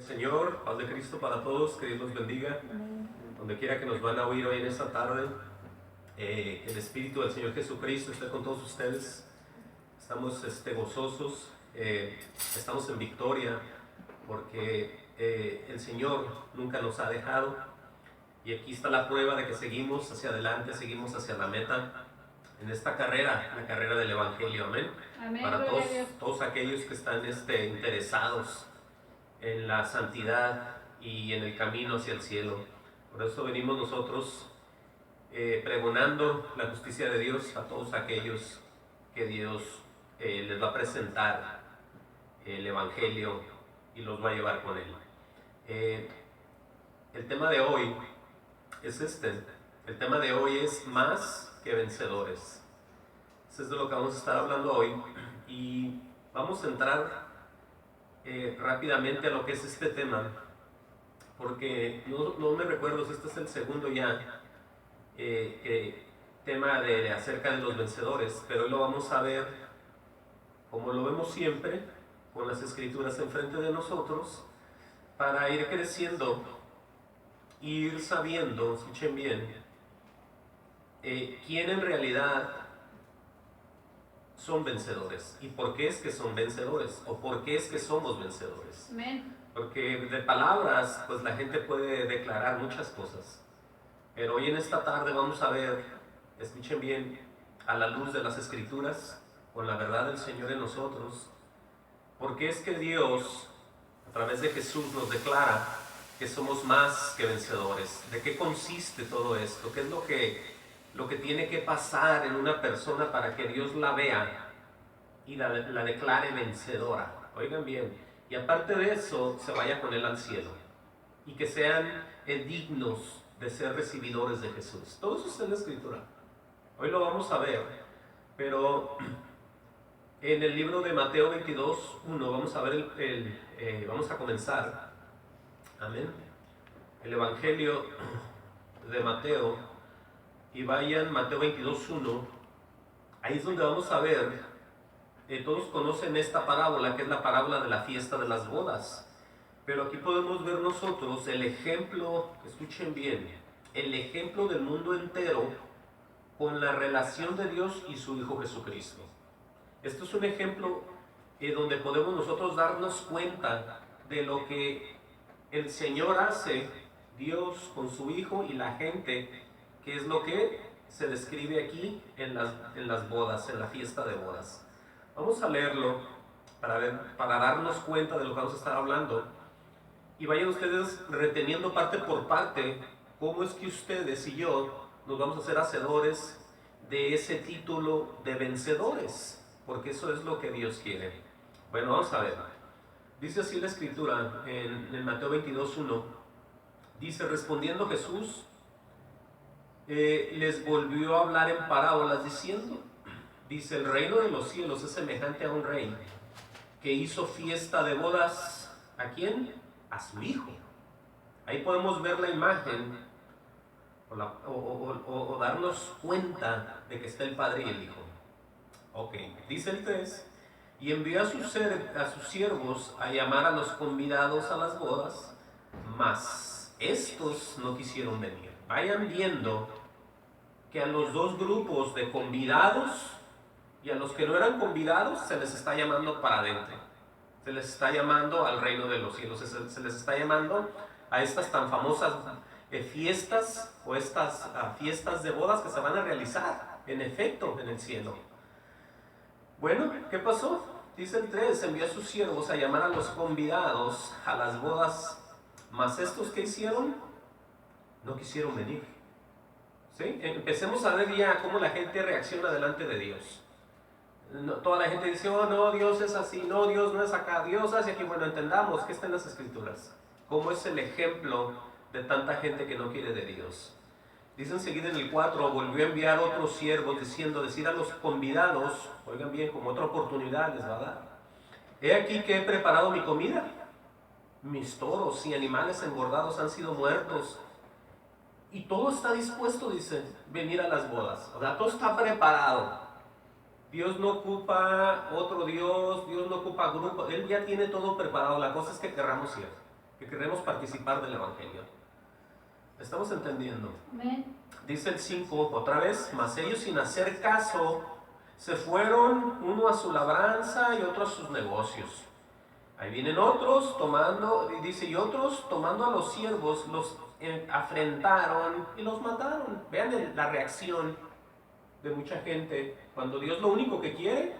Señor, paz de Cristo para todos, que Dios los bendiga. Donde quiera que nos van a oír hoy en esta tarde, el Espíritu del Señor Jesucristo esté con todos ustedes. Estamos gozosos, estamos en victoria, porque el Señor nunca nos ha dejado. Y aquí está la prueba de que seguimos hacia adelante, seguimos hacia la meta en esta carrera, la carrera del Evangelio. Amén. Amén. Para todos aquellos que están interesados en la santidad y en el camino hacia el cielo. Por eso venimos nosotros pregonando la justicia de Dios a todos aquellos que Dios les va a presentar el Evangelio y los va a llevar con él. El tema de hoy es el tema de hoy es más que vencedores. Eso es de lo que vamos a estar hablando hoy, y vamos a entrar rápidamente a lo que es este tema, porque no me recuerdo si este es el segundo ya tema acerca de los vencedores, pero hoy lo vamos a ver como lo vemos siempre, con las escrituras enfrente de nosotros, para ir creciendo, ir sabiendo, escuchen bien, quién en realidad son vencedores y por qué es que son vencedores o por qué es que somos vencedores. Amén. Porque de palabras, pues la gente puede declarar muchas cosas, pero hoy en esta tarde vamos a ver, escuchen bien, a la luz de las escrituras, con la verdad del Señor en nosotros, por qué es que Dios, a través de Jesús, nos declara que somos más que vencedores. ¿De qué consiste todo esto? ¿Qué es lo que tiene que pasar en una persona para que Dios la vea y la declare vencedora? Oigan bien, y aparte de eso, se vaya con él al cielo y que sean dignos de ser recibidores de Jesús. Todo eso está en la Escritura. Hoy lo vamos a ver, pero en el libro de Mateo 22, 1, vamos a ver vamos a comenzar. Amén. El Evangelio de Mateo, y vayan Mateo 22, 1. Ahí es donde vamos a ver, todos conocen esta parábola, que es la parábola de la fiesta de las bodas. Pero aquí podemos ver nosotros el ejemplo, escuchen bien, el ejemplo del mundo entero con la relación de Dios y su Hijo Jesucristo. Esto es un ejemplo donde podemos nosotros darnos cuenta de lo que el Señor hace, Dios con su Hijo y la gente, que es lo que se describe aquí en las bodas, en la fiesta de bodas. Vamos a leerlo para darnos cuenta de lo que vamos a estar hablando. Y vayan ustedes reteniendo parte por parte cómo es que ustedes y yo nos vamos a hacer hacedores de ese título de vencedores, porque eso es lo que Dios quiere. Bueno, vamos a ver. Dice así la Escritura en Mateo 22, 1. Dice: respondiendo Jesús, les volvió a hablar en parábolas diciendo, dice: el reino de los cielos es semejante a un rey que hizo fiesta de bodas. ¿A quién? A su hijo. Ahí podemos ver la imagen o darnos cuenta de que está el Padre y el Hijo. Ok, dice el 3: y envió a sus siervos a llamar a los convidados a las bodas, mas estos no quisieron venir. Vayan viendo que a los dos grupos de convidados y a los que no eran convidados se les está llamando para adentro. Se les está llamando al reino de los cielos, se les está llamando a estas tan famosas fiestas o estas fiestas de bodas que se van a realizar en efecto en el cielo. Bueno, ¿qué pasó? Dice el 3: envió a sus siervos a llamar a los convidados a las bodas, mas estos, ¿qué hicieron? No quisieron venir. ¿Sí? Empecemos a ver ya cómo la gente reacciona delante de Dios. No, toda la gente dice: oh no, Dios es así, no, Dios no es acá, Dios hace aquí. Bueno, entendamos que está en las Escrituras, cómo es el ejemplo de tanta gente que no quiere de Dios. Dice enseguida en el 4: volvió a enviar otros siervos diciendo: decir a los convidados, oigan bien, como otra oportunidad les va a dar: he aquí que he preparado mi comida, mis toros y animales engordados han sido muertos, y todo está dispuesto, dice, venir a las bodas. O sea, todo está preparado. Dios no ocupa otro Dios, Dios no ocupa grupo, Él ya tiene todo preparado, la cosa es que querramos ir. que queremos participar del Evangelio. ¿Estamos entendiendo? Amén. Dice el 5, otra vez, mas ellos sin hacer caso se fueron, uno a su labranza y otro a sus negocios. Ahí vienen otros tomando, dice, y otros tomando a los siervos, los afrentaron y los mataron. Vean la reacción de mucha gente cuando Dios lo único que quiere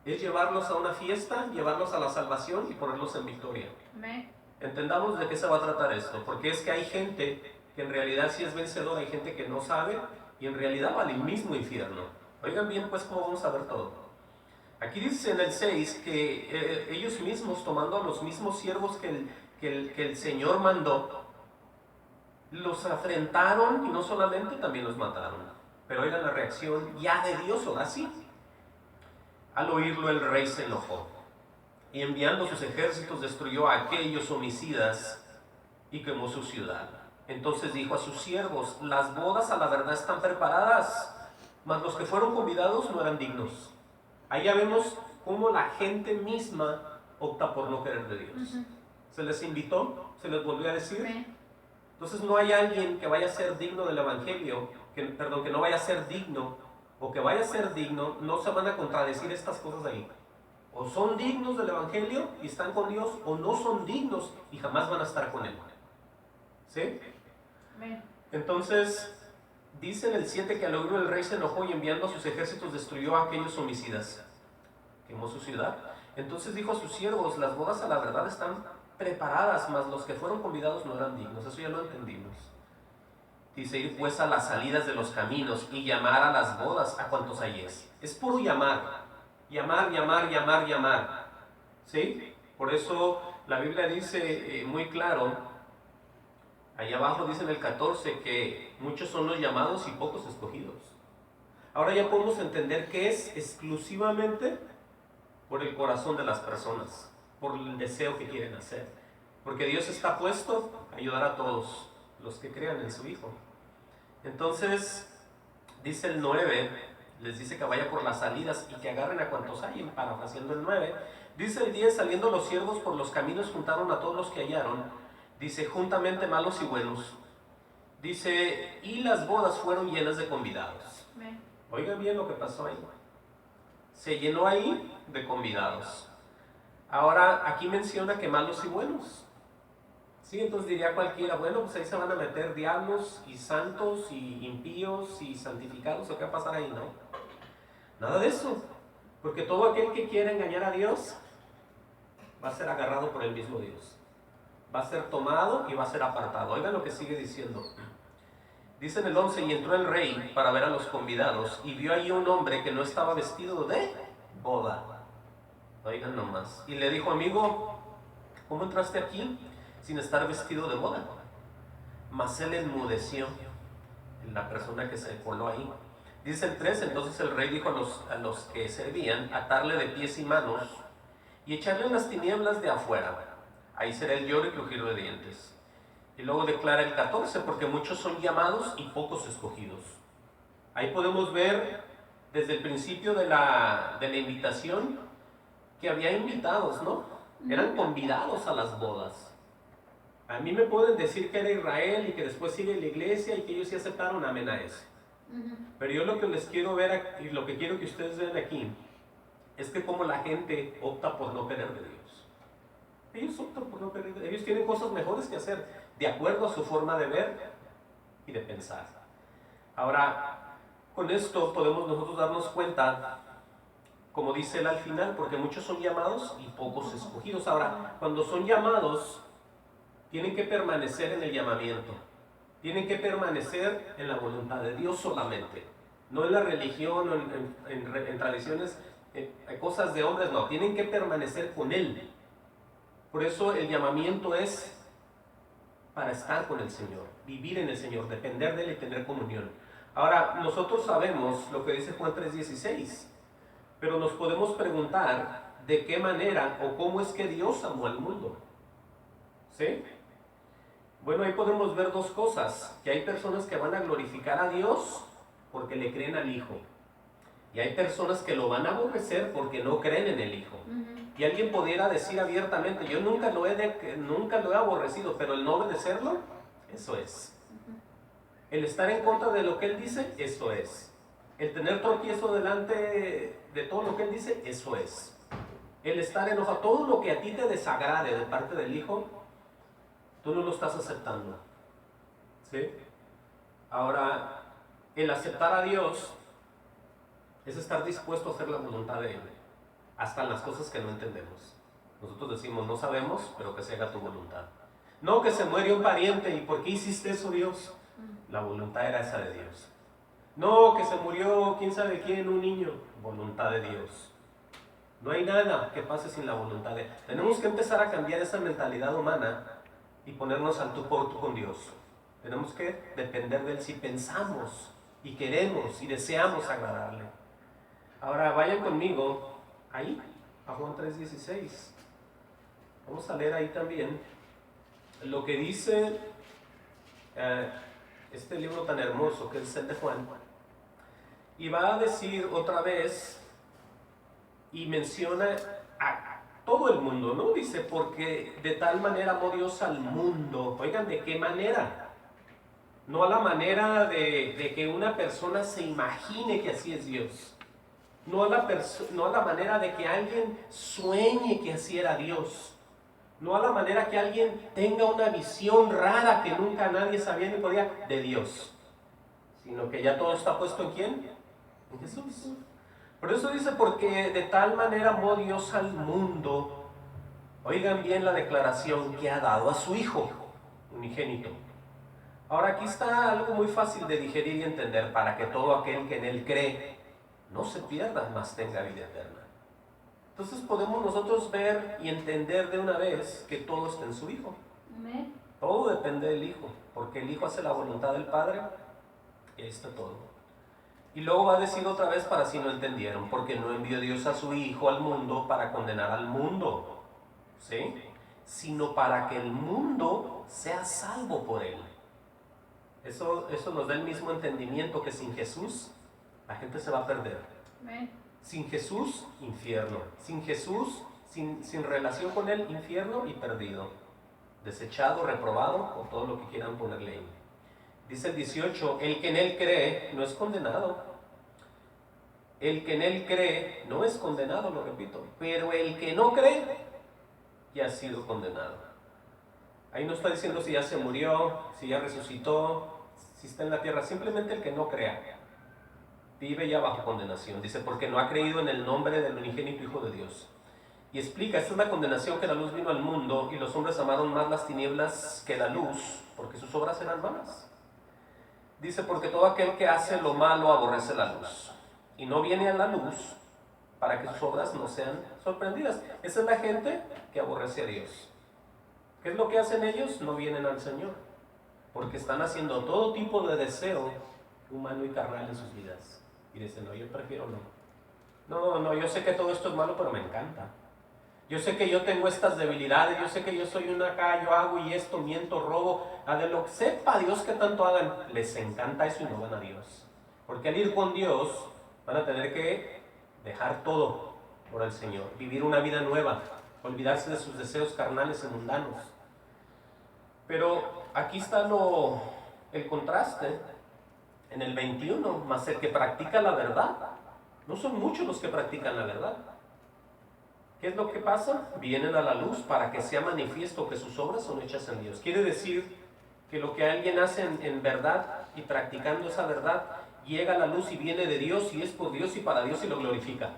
es llevarlos a una fiesta, llevarlos a la salvación y ponerlos en victoria. Amén. Entendamos de qué se va a tratar esto, porque es que hay gente que en realidad sí es vencedora, hay gente que no sabe y en realidad va al mismo infierno. Oigan bien pues cómo vamos a ver todo. Aquí dice en el 6 que ellos mismos, tomando a los mismos siervos que el Señor mandó, los afrentaron y no solamente, también los mataron. Pero oigan la reacción ya de Dios, ahora sí. Al oírlo el rey se enojó y enviando sus ejércitos destruyó a aquellos homicidas y quemó su ciudad. Entonces dijo a sus siervos, las bodas a la verdad están preparadas, mas los que fueron convidados no eran dignos. Ahí ya vemos cómo la gente misma opta por no querer de Dios. Se les invitó, se les volvió a decir. Entonces no hay alguien que vaya a ser digno del Evangelio, que no vaya a ser digno, o que vaya a ser digno, no se van a contradecir estas cosas ahí. O son dignos del Evangelio y están con Dios, o no son dignos y jamás van a estar con Él. ¿Sí? Entonces, dice en el 7 que al oírlo el rey se enojó y enviando a sus ejércitos destruyó a aquellos homicidas. Quemó su ciudad. Entonces dijo a sus siervos, las bodas a la verdad están preparadas, mas los que fueron convidados no eran dignos. Eso ya lo entendimos. Dice, ir pues a las salidas de los caminos y llamar a las bodas a cuantos halléis. Es puro llamar. Llamar, llamar, llamar, llamar. ¿Sí? Por eso la Biblia dice muy claro, allá abajo dice en el 14, que muchos son los llamados y pocos escogidos. Ahora ya podemos entender que es exclusivamente por el corazón de las personas, por el deseo que quieren hacer. Porque Dios está puesto a ayudar a todos los que crean en su Hijo. Entonces, dice el 9, les dice que vaya por las salidas y que agarren a cuantos hay, parafraseando el 9. Dice el 10, saliendo los siervos por los caminos juntaron a todos los que hallaron. Dice, juntamente malos y buenos. Dice, y las bodas fueron llenas de convidados. Oigan bien lo que pasó ahí. Se llenó ahí de convidados. Ahora, aquí menciona que malos y buenos. Sí, entonces diría cualquiera, bueno, pues ahí se van a meter diablos y santos y impíos y santificados, ¿o qué va a pasar ahí? No, nada de eso, porque todo aquel que quiera engañar a Dios va a ser agarrado por el mismo Dios, va a ser tomado y va a ser apartado. Oigan lo que sigue diciendo. Dice en el 11, y entró el rey para ver a los convidados y vio allí un hombre que no estaba vestido de boda. Oigan nomás. Y le dijo, amigo, ¿cómo entraste aquí sin estar vestido de boda? Mas él enmudeció, la persona que se coló ahí. Dice el 3, entonces el rey dijo a los que servían, atarle de pies y manos y echarle en las tinieblas de afuera. Ahí será el lloro y crujir de dientes. Y luego declara el 14, porque muchos son llamados y pocos escogidos. Ahí podemos ver desde el principio de la invitación que había invitados, ¿no? Eran convidados a las bodas. A mí me pueden decir que era Israel y que después sigue la iglesia y que ellos sí aceptaron, amén a eso. Pero yo lo que les quiero ver y lo que quiero que ustedes vean aquí es que como la gente opta por no querer de Dios. Ellos optan por no querer de Dios. Ellos tienen cosas mejores que hacer de acuerdo a su forma de ver y de pensar. Ahora, con esto podemos nosotros darnos cuenta, como dice él al final, porque muchos son llamados y pocos escogidos. Ahora, cuando son llamados, tienen que permanecer en el llamamiento. Tienen que permanecer en la voluntad de Dios solamente. No en la religión o en tradiciones, cosas de hombres, no. Tienen que permanecer con Él. Por eso el llamamiento es para estar con el Señor, vivir en el Señor, depender de Él y tener comunión. Ahora, nosotros sabemos lo que dice Juan 3:16, pero nos podemos preguntar de qué manera o cómo es que Dios amó al mundo. ¿Sí? Bueno, ahí podemos ver dos cosas, que hay personas que van a glorificar a Dios porque le creen al Hijo, y hay personas que lo van a aborrecer porque no creen en el Hijo. Y alguien pudiera decir abiertamente, yo nunca lo he aborrecido, pero el no obedecerlo, eso es. El estar en contra de lo que Él dice, eso es. El tener tropiezo delante de todo lo que Él dice, eso es. El estar enojado, todo lo que a ti te desagrade de parte del Hijo, tú no lo estás aceptando. ¿Sí? Ahora, el aceptar a Dios es estar dispuesto a hacer la voluntad de Él, hasta en las cosas que no entendemos. Nosotros decimos, no sabemos, pero que se haga tu voluntad. No que se muere un pariente, ¿y por qué hiciste eso, Dios? La voluntad era esa de Dios. No, que se murió quién sabe quién, un niño. Voluntad de Dios. No hay nada que pase sin la voluntad de Dios. Tenemos que empezar a cambiar esa mentalidad humana y ponernos al tú por tú con Dios. Tenemos que depender de Él si pensamos y queremos y deseamos agradarle. Ahora vayan conmigo ahí, a Juan 3:16. Vamos a leer ahí también lo que dice este libro tan hermoso que es el de Juan. Y va a decir otra vez y menciona a todo el mundo, ¿no? Dice, porque de tal manera amó Dios al mundo. Oigan, ¿de qué manera? No a la manera de que una persona se imagine que así es Dios. No a la manera de que alguien sueñe que así era Dios. No a la manera que alguien tenga una visión rara que nunca nadie sabía ni podía de Dios. Sino que ya todo está puesto ¿en quién? En Jesús. Por eso dice, porque de tal manera amó Dios al mundo. Oigan bien la declaración que ha dado a su Hijo unigénito. Ahora aquí está algo muy fácil de digerir y entender para que todo aquel que en Él cree no se pierda, mas tenga vida eterna. Entonces podemos nosotros ver y entender de una vez que todo está en su Hijo. Amén. Todo depende del Hijo, porque el Hijo hace la voluntad del Padre y ahí está todo. Y luego va a decir otra vez para si no entendieron, porque no envió Dios a su Hijo al mundo para condenar al mundo, ¿sí? Sino para que el mundo sea salvo por Él. Eso nos da el mismo entendimiento que sin Jesús la gente se va a perder. Amén. Sin Jesús, infierno. Sin Jesús, sin relación con Él, infierno y perdido. Desechado, reprobado o todo lo que quieran ponerle ahí. Dice el 18, el que en Él cree no es condenado. El que en Él cree no es condenado, lo repito. Pero el que no cree ya ha sido condenado. Ahí no está diciendo si ya se murió, si ya resucitó, si está en la tierra. Simplemente el que no crea vive ya bajo condenación. Dice, porque no ha creído en el nombre del unigénito Hijo de Dios. Y explica, esta es la condenación, que la luz vino al mundo y los hombres amaron más las tinieblas que la luz, porque sus obras eran malas. Dice, porque todo aquel que hace lo malo aborrece la luz y no viene a la luz para que sus obras no sean sorprendidas. Esa es la gente que aborrece a Dios. ¿Qué es lo que hacen ellos? No vienen al Señor, porque están haciendo todo tipo de deseo humano y carnal en sus vidas. Y dicen, no, yo prefiero no. No, yo sé que todo esto es malo, pero me encanta. Yo sé que yo tengo estas debilidades, yo sé que yo soy una acá, yo hago y esto, miento, robo. A de lo que sepa Dios que tanto hagan, les encanta eso y no van a Dios. Porque al ir con Dios van a tener que dejar todo por el Señor, vivir una vida nueva, olvidarse de sus deseos carnales y mundanos. Pero aquí está el contraste en el 21, más el que practica la verdad. No son muchos los que practican la verdad. ¿Qué es lo que pasa? Vienen a la luz para que sea manifiesto que sus obras son hechas en Dios. Quiere decir que lo que alguien hace en verdad y practicando esa verdad, llega a la luz y viene de Dios y es por Dios y para Dios y lo glorifica.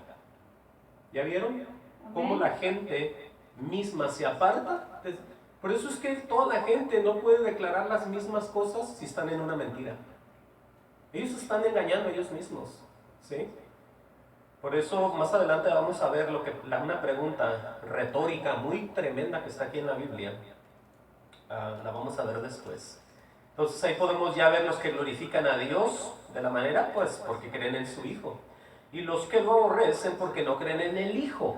¿Ya vieron? Cómo la gente misma se aparta. Por eso es que toda la gente no puede declarar las mismas cosas si están en una mentira. Ellos están engañando a ellos mismos, ¿sí? Por eso más adelante vamos a ver una pregunta retórica muy tremenda que está aquí en la Biblia. La vamos a ver después. Entonces ahí podemos ya ver los que glorifican a Dios de la manera, pues, porque creen en su Hijo. Y los que lo aborrecen porque no creen en el Hijo.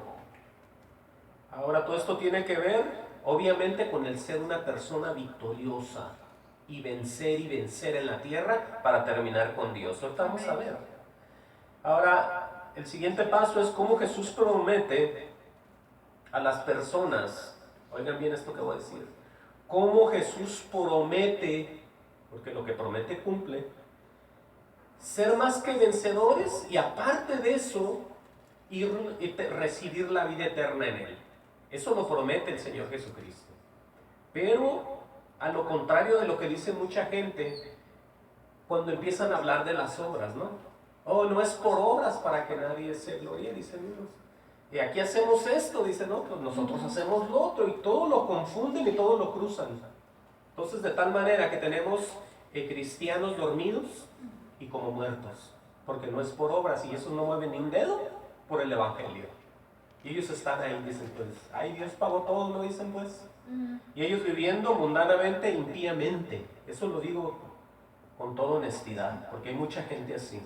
Ahora todo esto tiene que ver, obviamente, con el ser una persona victoriosa. Y vencer en la tierra para terminar con Dios. Ahorita vamos a ver. Ahora, el siguiente paso es cómo Jesús promete a las personas, oigan bien esto que voy a decir, cómo Jesús promete, porque lo que promete cumple, ser más que vencedores y aparte de eso, ir y recibir la vida eterna en Él. Eso lo promete el Señor Jesucristo. Pero a lo contrario de lo que dice mucha gente, cuando empiezan a hablar de las obras, ¿no? Oh, no es por obras para que nadie se gloríe, dicen unos. Y aquí hacemos esto, dicen otros, nosotros hacemos lo otro, y todo lo confunden y todo lo cruzan. Entonces, de tal manera que tenemos cristianos dormidos y como muertos, porque no es por obras, y eso no mueve ni un dedo por el Evangelio. Y ellos están ahí, dicen pues, ay, Dios pagó todo, ¿no? Dicen pues. Y ellos viviendo mundanamente, impíamente. Eso lo digo con toda honestidad, porque hay mucha gente así.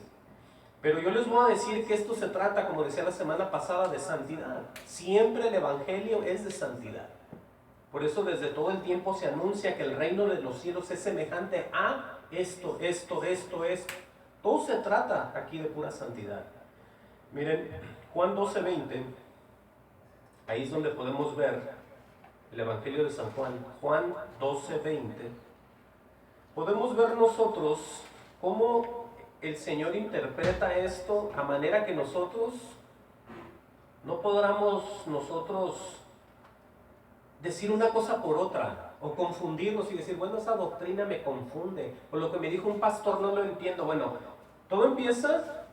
Pero yo les voy a decir que esto se trata, como decía la semana pasada, de santidad. Siempre el Evangelio es de santidad. Por eso desde todo el tiempo se anuncia que el reino de los cielos es semejante a esto. Todo se trata aquí de pura santidad. Miren, Juan 12:20, ahí es donde podemos ver el Evangelio de San Juan. Juan 12:20. Podemos ver nosotros cómo el Señor interpreta esto a manera que nosotros no podamos decir una cosa por otra o confundirnos y decir, bueno, esa doctrina me confunde, o lo que me dijo un pastor no lo entiendo. Bueno, todo empieza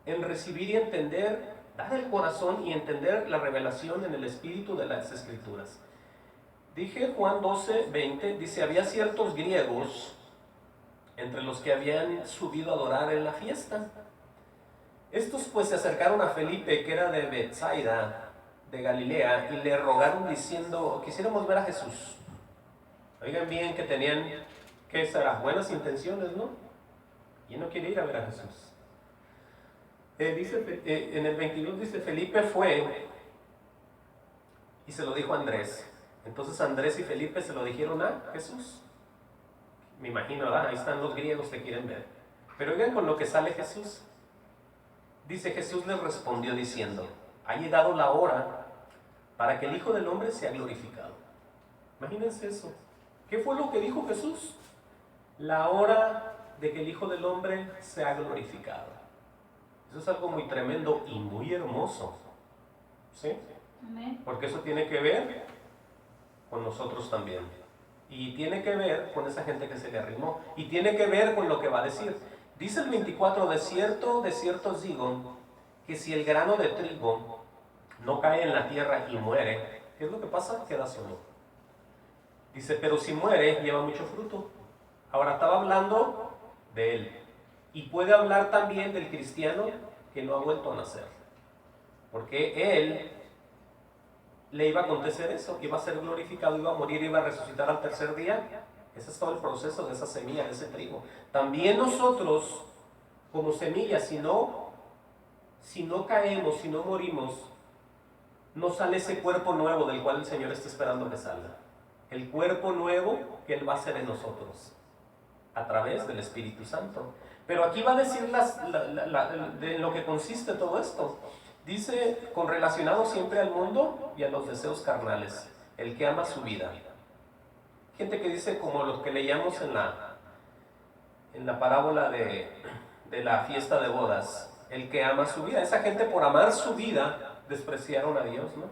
en recibir y entender, dar el corazón y entender la revelación en el espíritu de las Escrituras. Dije Juan 12:20, dice, había ciertos griegos entre los que habían subido a adorar en la fiesta. Estos pues se acercaron a Felipe, que era de Betsaida, de Galilea, y le rogaron diciendo, quisiéramos ver a Jesús. Oigan bien que tenían, ¿qué será? Buenas intenciones, ¿no? Y no quiere ir a ver a Jesús. En el 22 dice, Felipe fue y se lo dijo a Andrés. Entonces Andrés y Felipe se lo dijeron a Jesús. Me imagino, ¿verdad? Ahí están los griegos que quieren ver. Pero oigan con lo que sale Jesús. Dice, Jesús les respondió diciendo, ha llegado la hora para que el Hijo del Hombre sea glorificado. Imagínense eso. ¿Qué fue lo que dijo Jesús? La hora de que el Hijo del Hombre sea glorificado. Eso es algo muy tremendo y muy hermoso. ¿Sí? Amén. Porque eso tiene que ver con nosotros también. Y tiene que ver con esa gente que se le arrimó. Y tiene que ver con lo que va a decir. Dice el 24, de cierto os digo, que si el grano de trigo no cae en la tierra y muere, ¿qué es lo que pasa? Queda solo. Dice, pero si muere, lleva mucho fruto. Ahora estaba hablando de él. Y puede hablar también del cristiano que no ha vuelto a nacer. Porque él le iba a acontecer eso, iba a ser glorificado, iba a morir, iba a resucitar al tercer día. Ese es todo el proceso de esa semilla, de ese trigo. También nosotros, como semillas, si no caemos, si no morimos, no sale ese cuerpo nuevo del cual el Señor está esperando que salga. El cuerpo nuevo que Él va a hacer en nosotros, a través del Espíritu Santo. Pero aquí va a decir de lo que consiste todo esto. Dice, con relacionado siempre al mundo y a los deseos carnales, el que ama su vida. Gente que dice, como los que leíamos en la parábola de la fiesta de bodas, el que ama su vida. Esa gente por amar su vida despreciaron a Dios, ¿no?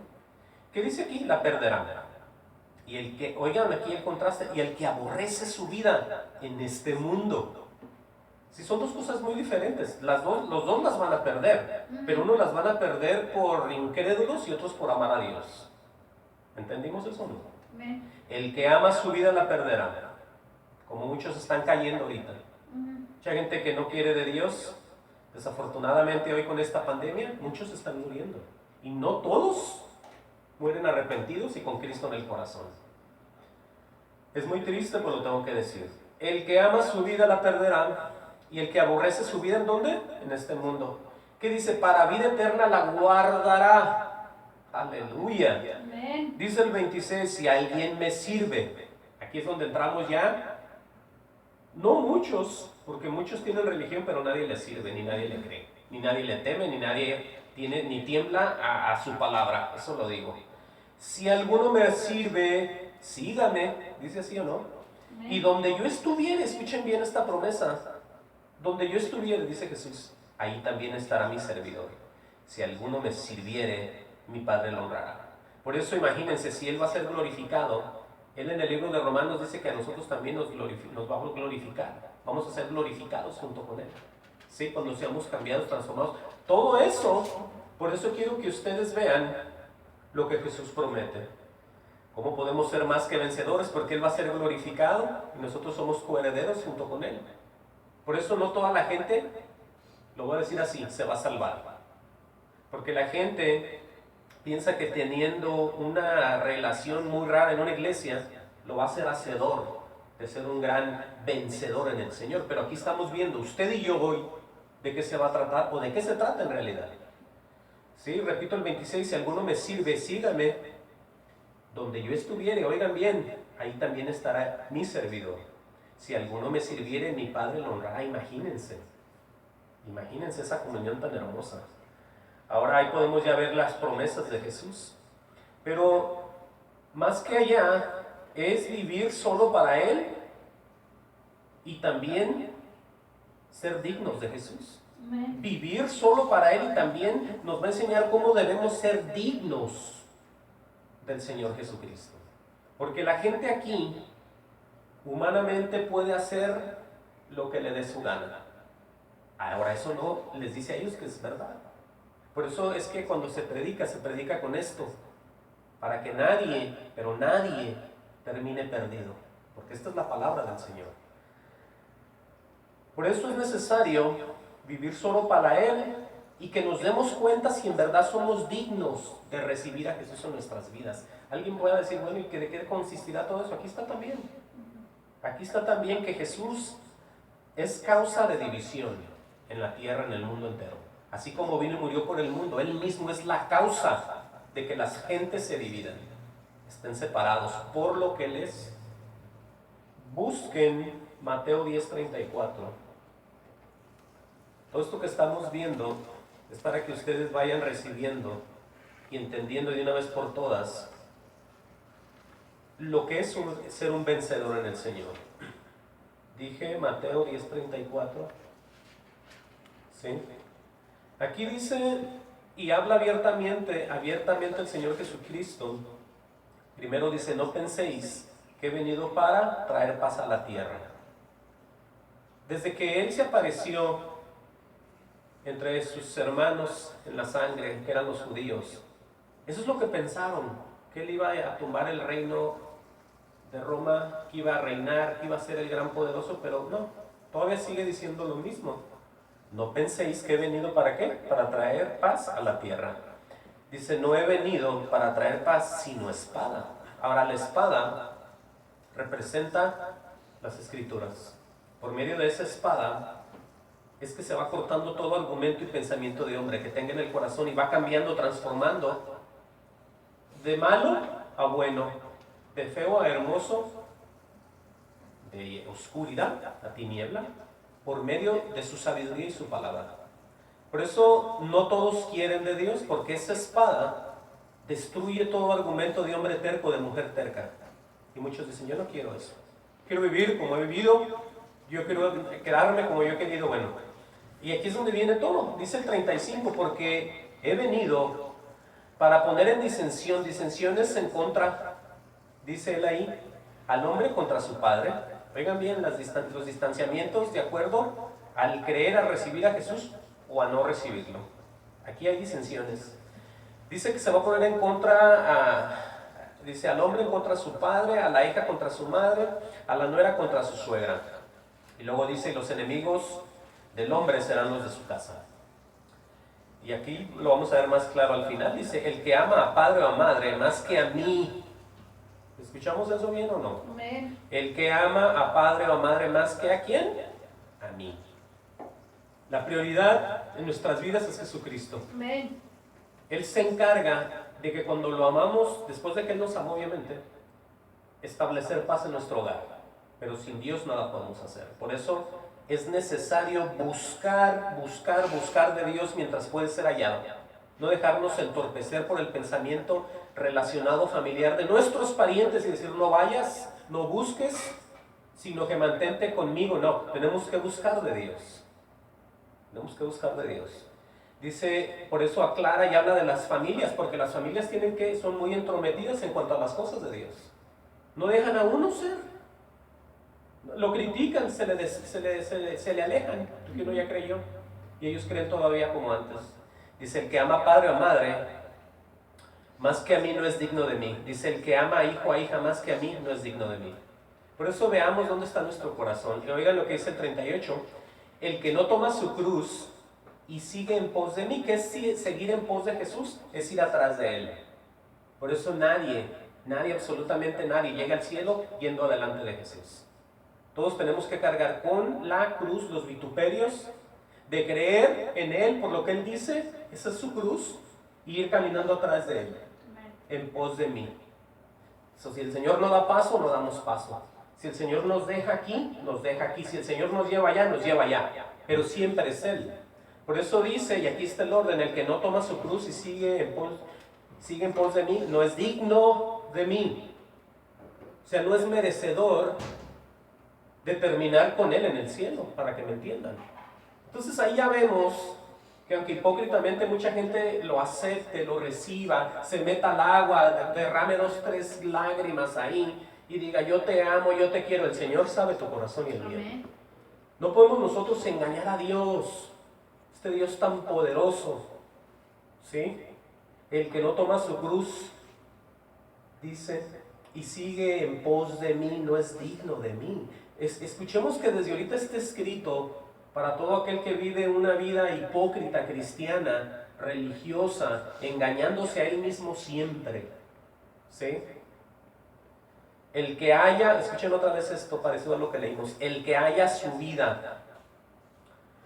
¿Qué dice aquí? La perderá. Y el que, oigan aquí el contraste, y el que aborrece su vida en este mundo. Si son dos cosas muy diferentes, los dos las van a perder, pero unos las van a perder por incrédulos y otros por amar a Dios. ¿Entendimos eso, no? El que ama su vida la perderá, como muchos están cayendo ahorita. Mucha gente que no quiere de Dios, desafortunadamente hoy con esta pandemia, muchos están muriendo. Y no todos mueren arrepentidos y con Cristo en el corazón. Es muy triste, pero lo tengo que decir. El que ama su vida la perderá, y el que aborrece su vida, ¿en dónde? En este mundo. ¿Qué dice? Para vida eterna la guardará. Aleluya. Amén. Dice el 26, si alguien me sirve. Aquí es donde entramos ya. No muchos, porque muchos tienen religión, pero nadie le sirve, ni nadie le cree, ni nadie le teme, ni nadie ni tiembla a su palabra, eso lo digo. Si alguno me sirve, sígame, dice así o no. Y donde yo estuviere, escuchen bien esta promesa, donde yo estuviere, dice Jesús, ahí también estará mi servidor. Si alguno me sirviere, mi Padre lo honrará. Por eso imagínense, si Él va a ser glorificado, Él en el libro de Romanos dice que a nosotros también nos va a glorificar. Vamos a ser glorificados junto con Él. ¿Sí? Cuando seamos cambiados, transformados. Todo eso, por eso quiero que ustedes vean lo que Jesús promete. ¿Cómo podemos ser más que vencedores? Porque Él va a ser glorificado y nosotros somos coherederos junto con Él. Por eso no toda la gente, lo voy a decir así, se va a salvar. Porque la gente piensa que teniendo una relación muy rara en una iglesia, lo va a hacer hacedor de ser un gran vencedor en el Señor. Pero aquí estamos viendo, usted y yo hoy, de qué se va a tratar o de qué se trata en realidad. Sí, repito el 26, si alguno me sirve, sígame. Donde yo estuviere, oigan bien, ahí también estará mi servidor. Si alguno me sirviere, mi Padre lo honrará. Imagínense esa comunión tan hermosa. Ahora ahí podemos ya ver las promesas de Jesús. Pero más que allá, es vivir solo para Él y también ser dignos de Jesús. Amén. Vivir solo para Él y también nos va a enseñar cómo debemos ser dignos del Señor Jesucristo. Porque la gente aquí humanamente puede hacer lo que le dé su gana. Ahora eso no les dice a ellos que es verdad. Por eso es que cuando se predica con esto, para que nadie, pero nadie, termine perdido. Porque esta es la palabra del Señor. Por eso es necesario vivir solo para Él y que nos demos cuenta si en verdad somos dignos de recibir a Jesús en nuestras vidas. Alguien puede decir, bueno, ¿y de qué consistirá todo eso? Aquí está también que Jesús es causa de división en la tierra, en el mundo entero. Así como vino y murió por el mundo, Él mismo es la causa de que las gentes se dividan, estén separados por lo que Él es. Busquen Mateo 10:34. Todo esto que estamos viendo es para que ustedes vayan recibiendo y entendiendo de una vez por todas lo que es ser un vencedor en el Señor. Dije Mateo 10:34. ¿Sí? Aquí dice y habla abiertamente el Señor Jesucristo. Primero dice, no penséis que he venido para traer paz a la tierra. Desde que Él se apareció entre sus hermanos en la sangre, que eran los judíos, eso es lo que pensaron, que Él iba a tumbar el reino de Roma, que iba a reinar, que iba a ser el gran poderoso, pero no, todavía sigue diciendo lo mismo. No penséis que he venido ¿para qué? Para traer paz a la tierra. Dice, no he venido para traer paz, sino espada. Ahora la espada representa las escrituras. Por medio de esa espada es que se va cortando todo argumento y pensamiento de hombre que tenga en el corazón y va cambiando, transformando de malo a bueno, de feo a hermoso, de oscuridad a tiniebla, por medio de su sabiduría y su palabra. Por eso no todos quieren de Dios, porque esa espada destruye todo argumento de hombre terco, de mujer terca. Y muchos dicen, yo no quiero eso. Quiero vivir como he vivido, yo quiero quedarme como yo he querido. Bueno, y aquí es donde viene todo. Dice el 35, porque he venido para poner en disensiones en contra, dice él ahí, al hombre contra su padre. Oigan bien, los distanciamientos de acuerdo al creer, a recibir a Jesús o a no recibirlo. Aquí hay disensiones. Dice que se va a poner en contra, dice al hombre en contra de su padre, a la hija contra su madre, a la nuera contra su suegra. Y luego dice, los enemigos del hombre serán los de su casa. Y aquí lo vamos a ver más claro al final. Dice, el que ama a padre o a madre más que a mí. ¿Escuchamos eso bien o no? Amén. El que ama a padre o a madre más que a ¿quién? A mí. La prioridad en nuestras vidas es Jesucristo. Amén. Él se encarga de que cuando lo amamos, después de que Él nos amó obviamente, establecer paz en nuestro hogar. Pero sin Dios nada podemos hacer. Por eso es necesario buscar de Dios mientras puede ser hallado. No dejarnos entorpecer por el pensamiento relacionado familiar de nuestros parientes y decir no vayas, no busques, sino que mantente conmigo. No, tenemos que buscar de Dios. Tenemos que buscar de Dios. Dice, por eso aclara y habla de las familias, porque las familias son muy entrometidas en cuanto a las cosas de Dios. No dejan a uno ser. Lo critican, se le alejan, porque uno ya creyó. Y ellos creen todavía como antes. Dice, el que ama padre o madre, más que a mí no es digno de mí. Dice, el que ama a hijo o hija más que a mí no es digno de mí. Por eso veamos dónde está nuestro corazón. Y oigan lo que dice el 38. El que no toma su cruz y sigue en pos de mí, que es seguir en pos de Jesús, es ir atrás de Él. Por eso nadie, absolutamente nadie llega al cielo yendo adelante de Jesús. Todos tenemos que cargar con la cruz los vituperios de creer en Él por lo que Él dice, esa es su cruz, y ir caminando atrás de Él, en pos de mí. So, si el Señor no da paso, no damos paso. Si el Señor nos deja aquí, nos deja aquí. Si el Señor nos lleva allá, nos lleva allá. Pero siempre es Él. Por eso dice, y aquí está el orden, el que no toma su cruz y sigue en pos de mí, no es digno de mí. O sea, no es merecedor de terminar con Él en el cielo, para que me entiendan. Entonces ahí ya vemos que aunque hipócritamente mucha gente lo acepte, lo reciba, se meta al agua, derrame 2, 3 lágrimas ahí y diga yo te amo, yo te quiero, el Señor sabe tu corazón y el mío. No podemos nosotros engañar a Dios, este Dios tan poderoso, ¿sí? El que no toma su cruz, dice, y sigue en pos de mí, no es digno de mí. Escuchemos que desde ahorita está escrito para todo aquel que vive una vida hipócrita, cristiana, religiosa, engañándose a él mismo siempre, ¿sí? El que haya, escuchen otra vez esto parecido a lo que leímos, el que haya su vida,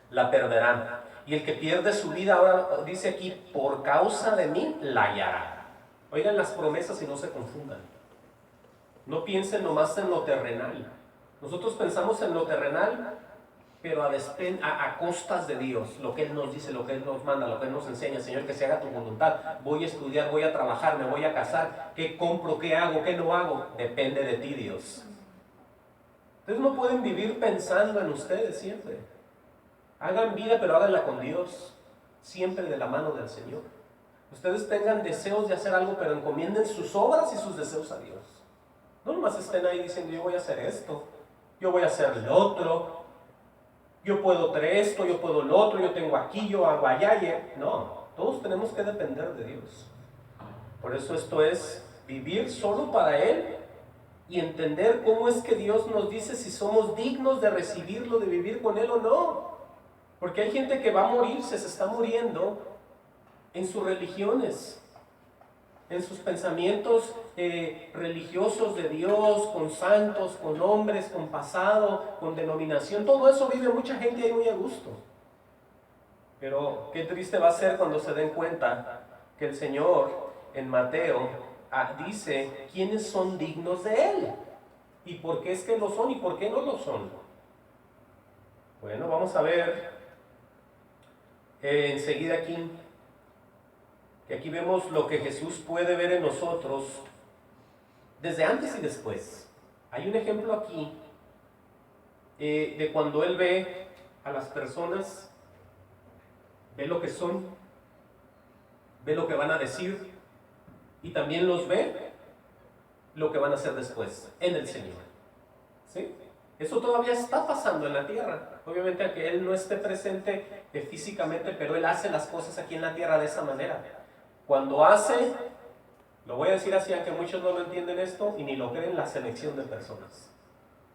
la perderá. Y el que pierde su vida, ahora dice aquí, por causa de mí, la hallará. Oigan las promesas y no se confundan. No piensen nomás en lo terrenal. Nosotros pensamos en lo terrenal, pero a costas de Dios, lo que Él nos dice, lo que Él nos manda, lo que Él nos enseña. Señor, que se haga tu voluntad. Voy a estudiar, voy a trabajar, me voy a casar. ¿Qué compro? ¿Qué hago? ¿Qué no hago? Depende de ti, Dios. Ustedes no pueden vivir pensando en ustedes siempre. Hagan vida, pero háganla con Dios, siempre de la mano del Señor. Ustedes tengan deseos de hacer algo, pero encomienden sus obras y sus deseos a Dios. No nomás estén ahí diciendo, yo voy a hacer esto, yo voy a hacer lo otro, yo puedo hacer esto, yo puedo lo otro, yo tengo aquí, yo hago allá. No, todos tenemos que depender de Dios. Por eso esto es vivir solo para Él y entender cómo es que Dios nos dice si somos dignos de recibirlo, de vivir con Él o no. Porque hay gente que va a morirse, se está muriendo en sus religiones, en sus pensamientos religiosos de Dios, con santos, con hombres, con pasado, con denominación. Todo eso vive mucha gente ahí muy a gusto. Pero qué triste va a ser cuando se den cuenta que el Señor en Mateo dice quiénes son dignos de Él. Y por qué es que lo son y por qué no lo son. Bueno, vamos a ver enseguida aquí, que aquí vemos lo que Jesús puede ver en nosotros desde antes y después. Hay un ejemplo aquí de cuando Él ve a las personas, ve lo que son, ve lo que van a decir y también los ve lo que van a hacer después en el Señor. ¿Sí? Eso todavía está pasando en la tierra. Obviamente aunque Él no esté presente físicamente, pero Él hace las cosas aquí en la tierra de esa manera. Cuando hace, lo voy a decir así, aunque muchos no lo entienden esto y ni lo creen, la selección de personas.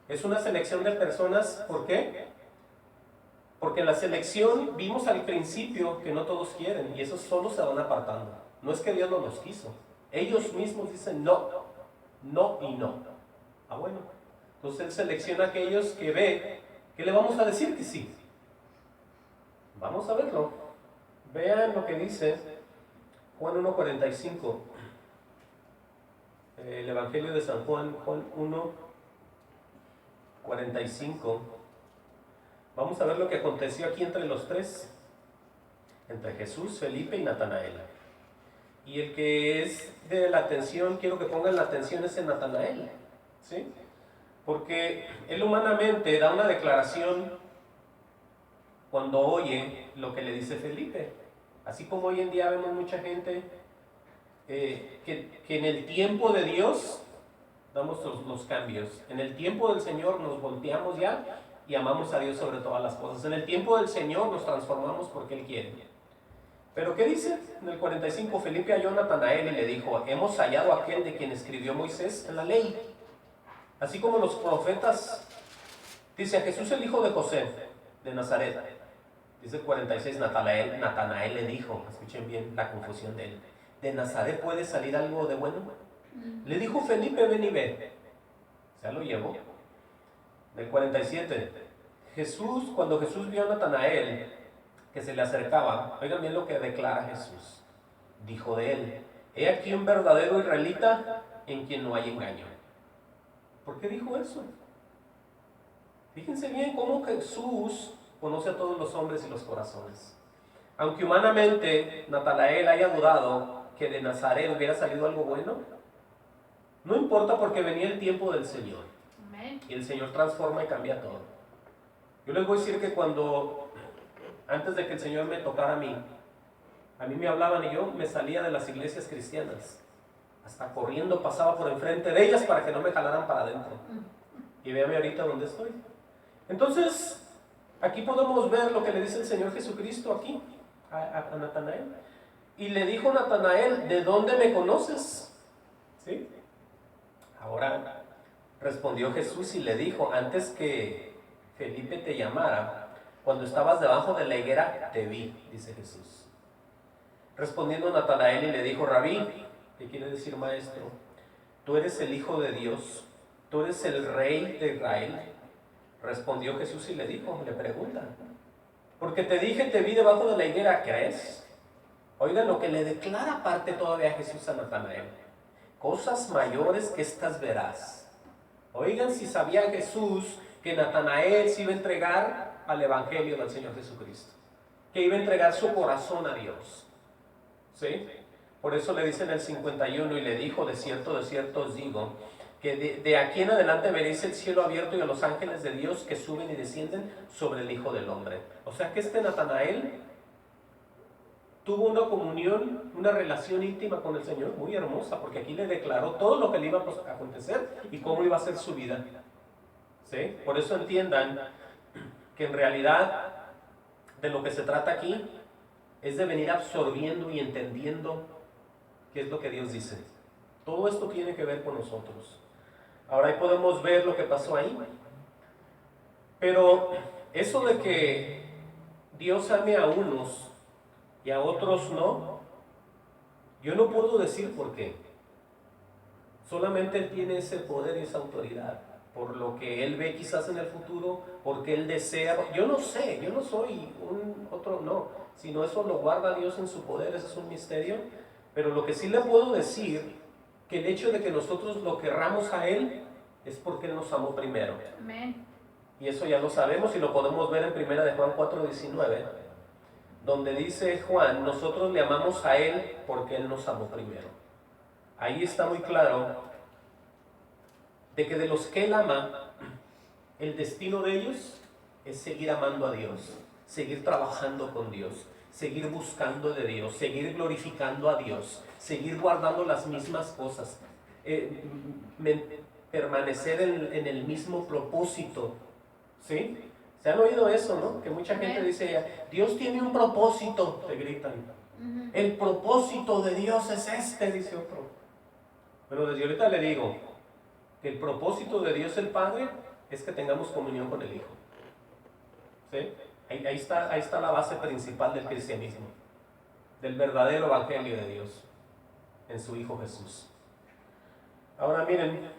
Es una selección de personas, ¿por qué? Porque en la selección vimos al principio que no todos quieren y esos solo se van apartando. No es que Dios no los quiso. Ellos mismos dicen no, no y no. Ah, bueno. Entonces Él selecciona a aquellos que ve, que le vamos a decir que sí. Vamos a verlo. Vean lo que dice Juan 1:45. El Evangelio de San Juan, Juan 1:45. Vamos a ver lo que aconteció aquí entre los tres. entre Jesús, Felipe y Natanael. Y el que es de la atención, quiero que pongan la atención, es en Natanael, ¿sí? Porque él humanamente da una declaración cuando oye lo que le dice Felipe. Así como hoy en día vemos mucha gente que en el tiempo de Dios damos los cambios. En el tiempo del Señor nos volteamos ya y amamos a Dios sobre todas las cosas. En el tiempo del Señor nos transformamos porque Él quiere. Pero ¿qué dice? En el 45, Felipe halló a Natanael y le dijo: hemos hallado a aquel de quien escribió Moisés en la ley, así como los profetas. Dice: a Jesús, el hijo de José, de Nazaret. Dice el 46, Natanael le dijo, escuchen bien la confusión de él: ¿de Nazaret puede salir algo de bueno? Le dijo Felipe: ven y ve. O sea, lo llevó. Del 47, cuando Jesús vio a Natanael que se le acercaba, oigan bien lo que declara Jesús. Dijo de él: he aquí un verdadero israelita en quien no hay engaño. ¿Por qué dijo eso? Fíjense bien cómo Jesús conoce a todos los hombres y los corazones. Aunque humanamente Natanael haya dudado que de Nazaret hubiera salido algo bueno, no importa, porque venía el tiempo del Señor. Amén. Y el Señor transforma y cambia todo. Yo les voy a decir que antes de que el Señor me tocara a mí me hablaban y yo me salía de las iglesias cristianas. Hasta corriendo pasaba por enfrente de ellas para que no me jalaran para adentro. Y véame ahorita dónde estoy. Entonces, aquí podemos ver lo que le dice el Señor Jesucristo aquí a Natanael. Y le dijo Natanael: ¿de dónde me conoces? ¿Sí? Ahora respondió Jesús y le dijo: antes que Felipe te llamara, cuando estabas debajo de la higuera, te vi, dice Jesús. Respondiendo Natanael y le dijo: Rabí, ¿qué quiere decir maestro? Tú eres el Hijo de Dios, tú eres el Rey de Israel. Respondió Jesús y le dijo, le pregunta: porque te dije, te vi debajo de la higuera, ¿crees? Oigan lo que le declara aparte todavía Jesús a Natanael: cosas mayores que estas verás. Oigan si sabía Jesús que Natanael se iba a entregar al Evangelio del Señor Jesucristo, que iba a entregar su corazón a Dios. ¿Sí? Por eso le dice en el 51, y le dijo: de cierto os digo, que de aquí en adelante veréis el cielo abierto y a los ángeles de Dios que suben y descienden sobre el Hijo del Hombre. O sea que Natanael tuvo una comunión, una relación íntima con el Señor muy hermosa, porque aquí le declaró todo lo que le iba a acontecer y cómo iba a ser su vida. ¿Sí? Por eso entiendan que en realidad de lo que se trata aquí es de venir absorbiendo y entendiendo qué es lo que Dios dice. Todo esto tiene que ver con nosotros. Ahora ahí podemos ver lo que pasó ahí. Pero eso de que Dios ame a unos y a otros no, yo no puedo decir por qué. Solamente Él tiene ese poder y esa autoridad, por lo que Él ve quizás en el futuro, porque Él desea. Yo no sé, yo no soy un otro, no, sino eso lo guarda Dios en su poder, ese es un misterio. Pero lo que sí le puedo decir, que el hecho de que nosotros lo querramos a Él es porque Él nos amó primero. Amén. Y eso ya lo sabemos y lo podemos ver en 1 de Juan 4:19, donde dice Juan: nosotros le amamos a Él porque Él nos amó primero. Ahí está muy claro de que de los que Él ama, el destino de ellos es seguir amando a Dios, seguir trabajando con Dios, seguir buscando de Dios, seguir glorificando a Dios, seguir guardando las mismas cosas, permanecer en el mismo propósito. ¿Sí? ¿Se han oído eso, no? Que mucha gente dice: Dios tiene un propósito, te gritan. El propósito de Dios es este, dice otro. Pero desde ahorita le digo que el propósito de Dios el Padre es que tengamos comunión con el Hijo. ¿Sí? Ahí está la base principal del cristianismo, del verdadero evangelio de Dios en su Hijo Jesús. Ahora miren,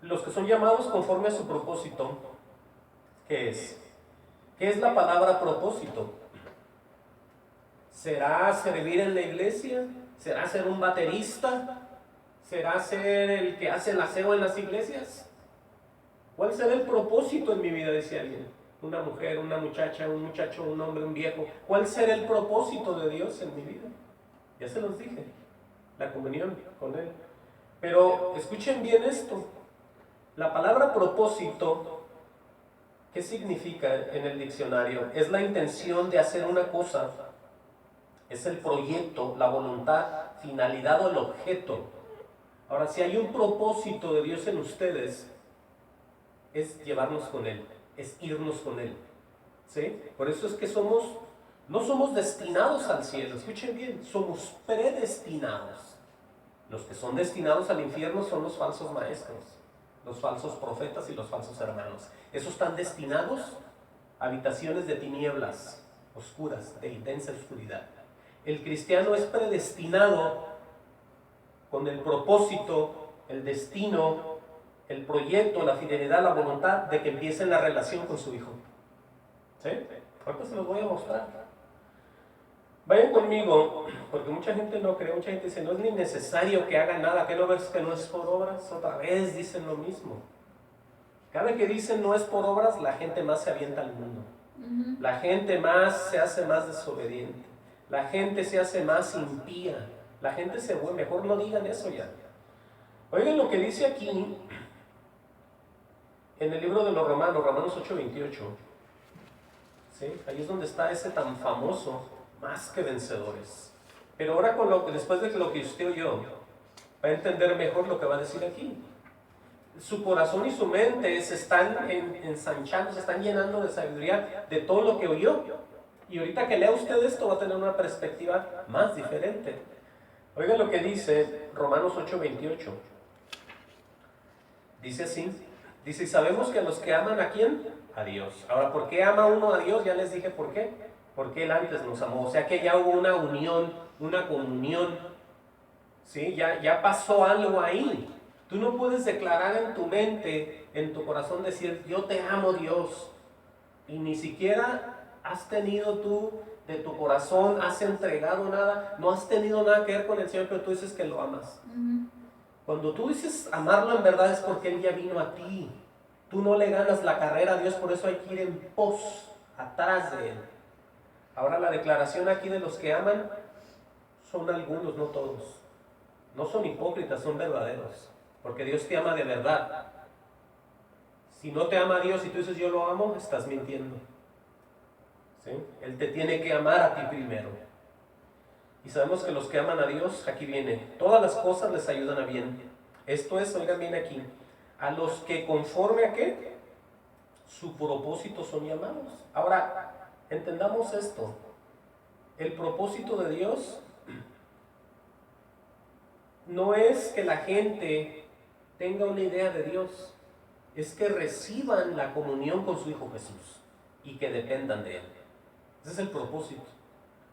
los que son llamados conforme a su propósito, ¿qué es? ¿Qué es la palabra propósito? ¿Será servir en la iglesia? ¿Será ser un baterista? ¿Será ser el que hace el aseo en las iglesias? ¿Cuál será el propósito en mi vida? Dice alguien. una mujer, una muchacha, un muchacho, un hombre, un viejo. ¿Cuál será el propósito de Dios en mi vida? Ya se los dije, la comunión con Él. Pero escuchen bien esto. La palabra propósito, ¿qué significa en el diccionario? Es la intención de hacer una cosa. Es el proyecto, la voluntad, finalidad o el objeto. Ahora, si hay un propósito de Dios en ustedes, es llevarnos con Él, es irnos con Él. ¿Sí? Por eso es que no somos destinados al cielo, escuchen bien, somos predestinados. Los que son destinados al infierno son los falsos maestros, los falsos profetas y los falsos hermanos. Esos están destinados a habitaciones de tinieblas oscuras, de intensa oscuridad. El cristiano es predestinado con el propósito, el destino, el proyecto, la fidelidad, la voluntad de que empiecen la relación con su hijo. ¿Sí? Ahorita se los voy a mostrar. Vayan conmigo, porque mucha gente no cree, mucha gente dice, no es ni necesario que haga nada, que no ves que no es por obras, otra vez dicen lo mismo. Cada que dicen no es por obras, la gente más se avienta al mundo. La gente más se hace más desobediente. La gente se hace más impía. La gente se vuelve, mejor no digan eso ya. Oigan lo que dice aquí en el libro de los Romanos, Romanos 8:28. ¿Sí? Ahí es donde está ese tan famoso, más que vencedores. Pero ahora después de lo que usted oyó, va a entender mejor lo que va a decir aquí. Su corazón y su mente se están ensanchando, se están llenando de sabiduría de todo lo que oyó. Y ahorita que lea usted esto va a tener una perspectiva más diferente. Oiga lo que dice Romanos 8:28. Dice así, dice, y sabemos que los que aman ¿a quién? A Dios. Ahora, ¿por qué ama uno a Dios? Ya les dije por qué. Porque Él antes nos amó. O sea que ya hubo una unión, una comunión. ¿Sí? Ya pasó algo ahí. Tú no puedes declarar en tu mente, en tu corazón, decir, yo te amo Dios. Y ni siquiera has tenido tú de tu corazón, has entregado nada, no has tenido nada que ver con el Señor, pero tú dices que lo amas. Cuando tú dices amarlo en verdad es porque Él ya vino a ti. Tú no le ganas la carrera a Dios, por eso hay que ir en pos, atrás de Él. Ahora la declaración aquí de los que aman son algunos, no todos. No son hipócritas, son verdaderos. Porque Dios te ama de verdad. Si no te ama Dios y tú dices yo lo amo, estás mintiendo. ¿Sí? Él te tiene que amar a ti primero. Y sabemos que los que aman a Dios, aquí viene, todas las cosas les ayudan a bien. Esto es, oigan bien aquí, a los que conforme a qué, su propósito son llamados. Ahora, entendamos esto. El propósito de Dios no es que la gente tenga una idea de Dios, es que reciban la comunión con su Hijo Jesús y que dependan de Él. Ese es el propósito.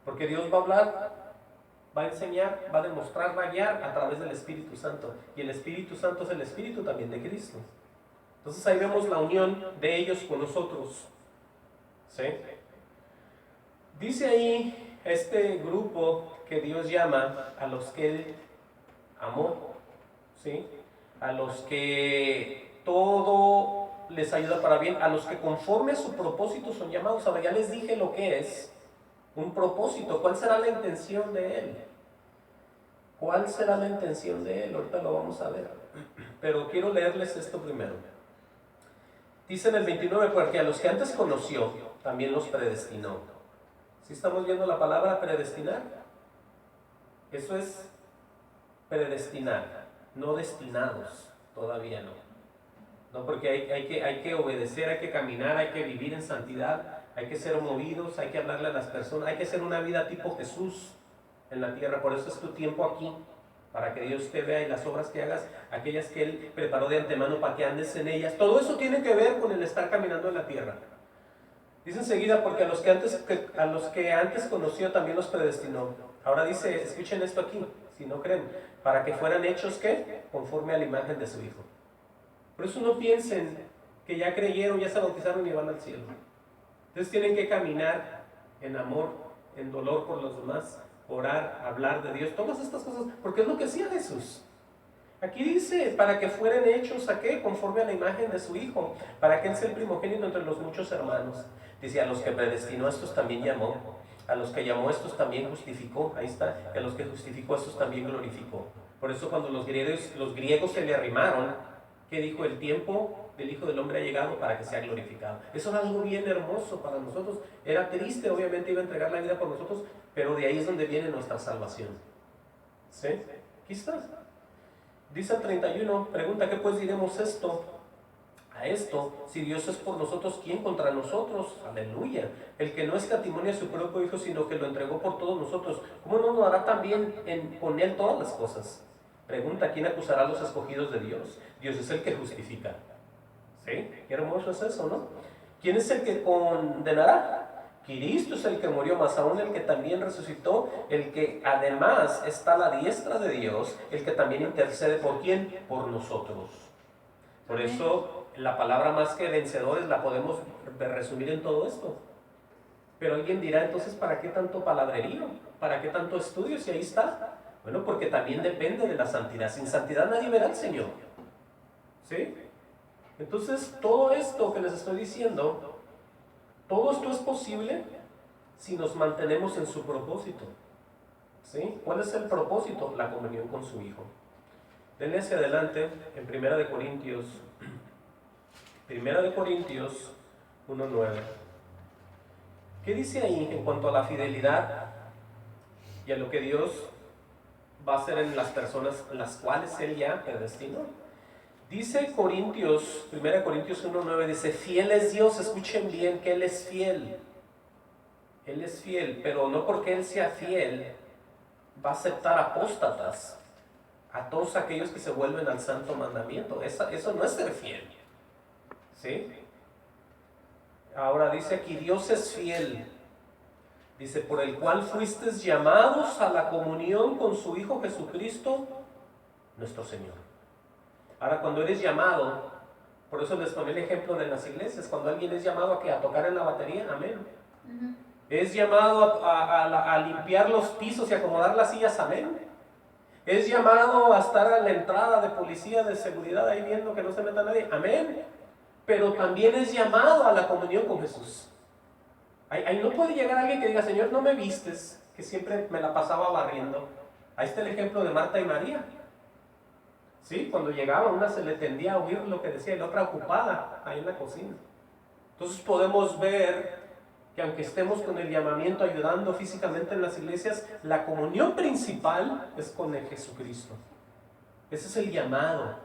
Porque Dios va a hablar, va a enseñar, va a demostrar, va a guiar a través del Espíritu Santo. Y el Espíritu Santo es el Espíritu también de Cristo. Entonces ahí vemos la unión de ellos con nosotros. ¿Sí? Dice ahí este grupo que Dios llama a los que Él amó, ¿sí? A los que todo les ayuda para bien, a los que conforme a su propósito son llamados. Ahora ya les dije lo que es un propósito. ¿Cuál será la intención de Él? ¿Cuál será la intención de Él? Ahorita lo vamos a ver. Pero quiero leerles esto primero. Dice en el 29, porque a los que antes conoció, también los predestinó. ¿Sí estamos viendo la palabra predestinar? Eso es predestinar, no destinados, todavía no. No, porque hay que obedecer, hay que caminar, hay que vivir en santidad, hay que ser movidos, hay que hablarle a las personas, hay que hacer una vida tipo Jesús en la tierra. Por eso es tu tiempo aquí, para que Dios te vea y las obras que hagas, aquellas que Él preparó de antemano para que andes en ellas. Todo eso tiene que ver con el estar caminando en la tierra. Dice enseguida, porque a los que antes conoció también los predestinó. Ahora dice, escuchen esto aquí, si no creen, para que fueran hechos, ¿qué? Conforme a la imagen de su Hijo. Por eso no piensen que ya creyeron, ya se bautizaron y van al cielo. Entonces tienen que caminar en amor, en dolor por los demás, orar, hablar de Dios, todas estas cosas, porque es lo que hacía Jesús. Aquí dice, para que fueran hechos ¿a qué? Conforme a la imagen de su Hijo, para que Él sea el primogénito entre los muchos hermanos. Dice, a los que predestinó, a estos también llamó. A los que llamó, a estos también justificó. Ahí está. Y a los que justificó, a estos también glorificó. Por eso cuando los griegos se le arrimaron, ¿qué dijo? El tiempo del Hijo del Hombre ha llegado para que sea glorificado. Eso era algo bien hermoso para nosotros. Era triste, obviamente iba a entregar la vida por nosotros, pero de ahí es donde viene nuestra salvación. ¿Sí? Aquí está. Dice el 31, pregunta, ¿qué pues diremos a esto? Si Dios es por nosotros, ¿quién contra nosotros? Aleluya. El que no escatimó a su propio Hijo, sino que lo entregó por todos nosotros, ¿cómo no nos hará también con Él todas las cosas? Pregunta, ¿quién acusará a los escogidos de Dios? Dios es el que justifica. ¿Sí? Qué hermoso es eso, ¿no? ¿Quién es el que condenará? Cristo es el que murió, más aún el que también resucitó, el que además está a la diestra de Dios, el que también intercede ¿por quién? Por nosotros. Por eso la palabra más que vencedores la podemos resumir en todo esto. Pero alguien dirá, entonces, ¿para qué tanto palabrerío? ¿Para qué tanto estudio si ahí está? Bueno, porque también depende de la santidad. Sin santidad nadie verá al Señor. ¿Sí? Entonces, todo esto que les estoy diciendo, todo esto es posible si nos mantenemos en su propósito. ¿Sí? ¿Cuál es el propósito? La comunión con su Hijo. Denle hacia adelante en 1 Corintios 1:9. ¿Qué dice ahí en cuanto a la fidelidad y a lo que Dios va a hacer en las personas las cuales Él ya predestinó? Dice 1 Corintios 1:9, dice, fiel es Dios, escuchen bien que Él es fiel. Él es fiel, pero no porque Él sea fiel va a aceptar apóstatas, a todos aquellos que se vuelven al santo mandamiento. Eso no es ser fiel. ¿Sí? Ahora dice aquí, Dios es fiel. Dice, por el cual fuisteis llamados a la comunión con su Hijo Jesucristo, nuestro Señor. Ahora, cuando eres llamado, por eso les ponía el ejemplo de las iglesias, cuando alguien es llamado a tocar en la batería, amén. Es llamado a limpiar los pisos y acomodar las sillas, amén. Es llamado a estar a la entrada de policía de seguridad ahí viendo que no se meta nadie, amén. Pero también es llamado a la comunión con Jesús. Ahí no puede llegar alguien que diga, Señor, no me vistes, que siempre me la pasaba barriendo. Ahí está el ejemplo de Marta y María. ¿Sí? Cuando llegaba, una se le tendía a oír lo que decía y la otra ocupada ahí en la cocina. Entonces podemos ver que aunque estemos con el llamamiento ayudando físicamente en las iglesias, la comunión principal es con el Jesucristo. Ese es el llamado.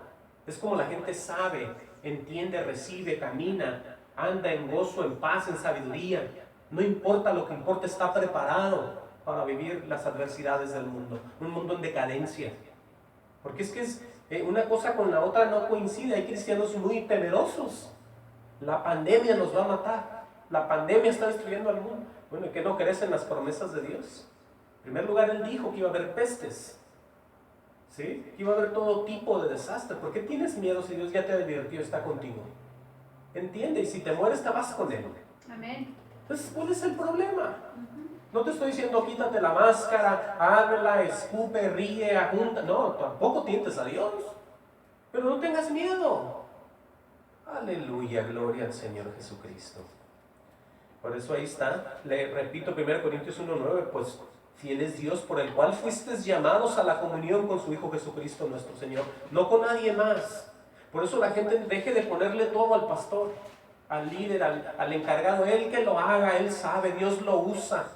Es como la gente sabe, entiende, recibe, camina, anda en gozo, en paz, en sabiduría. No importa lo que importa, está preparado para vivir las adversidades del mundo. Un mundo en decadencia. Porque es una cosa con la otra no coincide. Hay cristianos muy temerosos. La pandemia nos va a matar. La pandemia está destruyendo al mundo. Bueno, ¿y qué no crees en las promesas de Dios? En primer lugar, Él dijo que iba a haber pestes. ¿Sí? Que iba a haber todo tipo de desastre. ¿Por qué tienes miedo si Dios ya te advirtió, está contigo? Entiende, y si te mueres te vas con Él. Amén. Entonces, ¿cuál es el problema? No te estoy diciendo quítate la máscara, háblala, escupe, ríe, ajunta. No, tampoco tientes a Dios. Pero no tengas miedo. Aleluya, gloria al Señor Jesucristo. Por eso ahí está, le repito 1 Corintios 1:9, pues fiel es Dios por el cual fuisteis llamados a la comunión con su Hijo Jesucristo nuestro Señor, no con nadie más. Por eso la gente deje de ponerle todo al pastor, al líder, al encargado, él que lo haga, él sabe, Dios lo usa.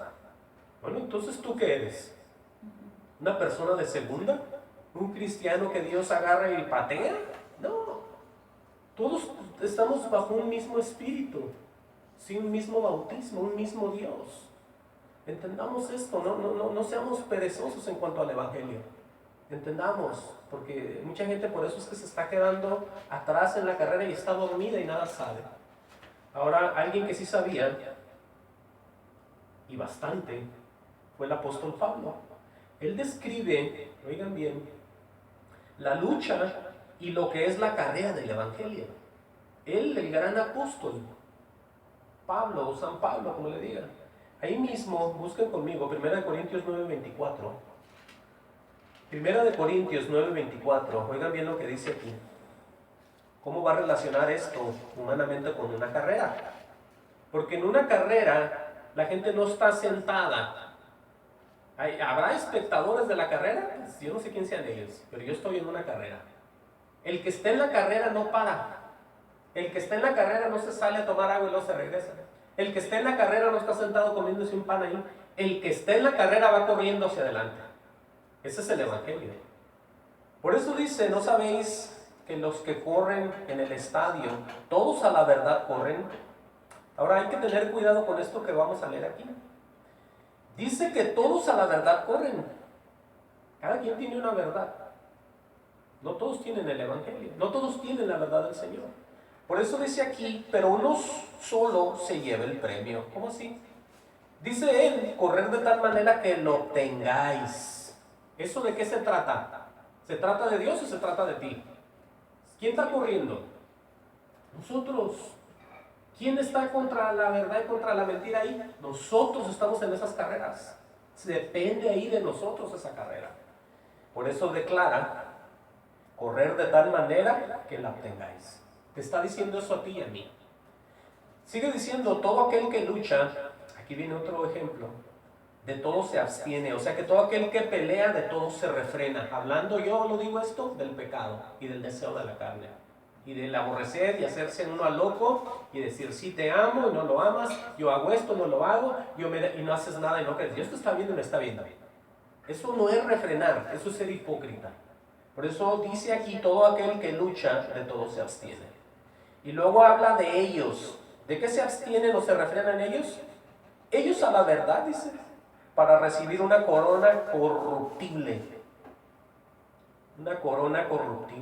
Bueno, entonces ¿tú qué eres? ¿Una persona de segunda? ¿Un cristiano que Dios agarra y patea? No, todos estamos bajo un mismo espíritu. Sí, un mismo bautismo, un mismo Dios. Entendamos esto, no seamos perezosos en cuanto al Evangelio. Entendamos, porque mucha gente por eso es que se está quedando atrás en la carrera y está dormida y nada sabe. Ahora, alguien que sí sabía, y bastante, fue el apóstol Pablo. Él describe, oigan bien, la lucha y lo que es la carrera del Evangelio. Él, el gran apóstol, Pablo o San Pablo, como le digan. Ahí mismo, busquen conmigo, 1 Corintios 9:24. Primera de Corintios 9:24, oigan bien lo que dice aquí. ¿Cómo va a relacionar esto humanamente con una carrera? Porque en una carrera la gente no está sentada. ¿Habrá espectadores de la carrera? Pues yo no sé quién sean ellos, pero yo estoy en una carrera. El que está en la carrera no para. El que está en la carrera no se sale a tomar agua y luego se regresa. El que está en la carrera no está sentado comiéndose un pan ahí. El que está en la carrera va corriendo hacia adelante. Ese es el evangelio. Por eso dice, ¿no sabéis que los que corren en el estadio, todos a la verdad corren? Ahora hay que tener cuidado con esto que vamos a leer aquí. Dice que todos a la verdad corren. Cada quien tiene una verdad. No todos tienen el evangelio. No todos tienen la verdad del Señor. Por eso dice aquí, pero uno solo se lleva el premio. ¿Cómo así? Dice él, correr de tal manera que lo obtengáis. ¿Eso de qué se trata? ¿Se trata de Dios o se trata de ti? ¿Quién está corriendo? Nosotros. ¿Quién está contra la verdad y contra la mentira ahí? Nosotros estamos en esas carreras. Depende ahí de nosotros esa carrera. Por eso declara, correr de tal manera que la obtengáis. Te está diciendo eso a ti y a mí. Sigue diciendo, todo aquel que lucha, aquí viene otro ejemplo, de todo se abstiene. O sea que todo aquel que pelea, de todo se refrena. Hablando yo, lo digo esto, del pecado y del deseo de la carne. Y del aborrecer y hacerse uno al loco y decir, sí te amo y no lo amas, yo hago esto, no lo hago, y no haces nada y no crees. Dios te está viendo y me está viendo. Eso no es refrenar, eso es ser hipócrita. Por eso dice aquí, todo aquel que lucha, de todo se abstiene. Y luego habla de ellos. ¿De qué se abstienen o se refrenan ellos? Ellos a la verdad, dice, para recibir una corona corruptible. Una corona corruptible.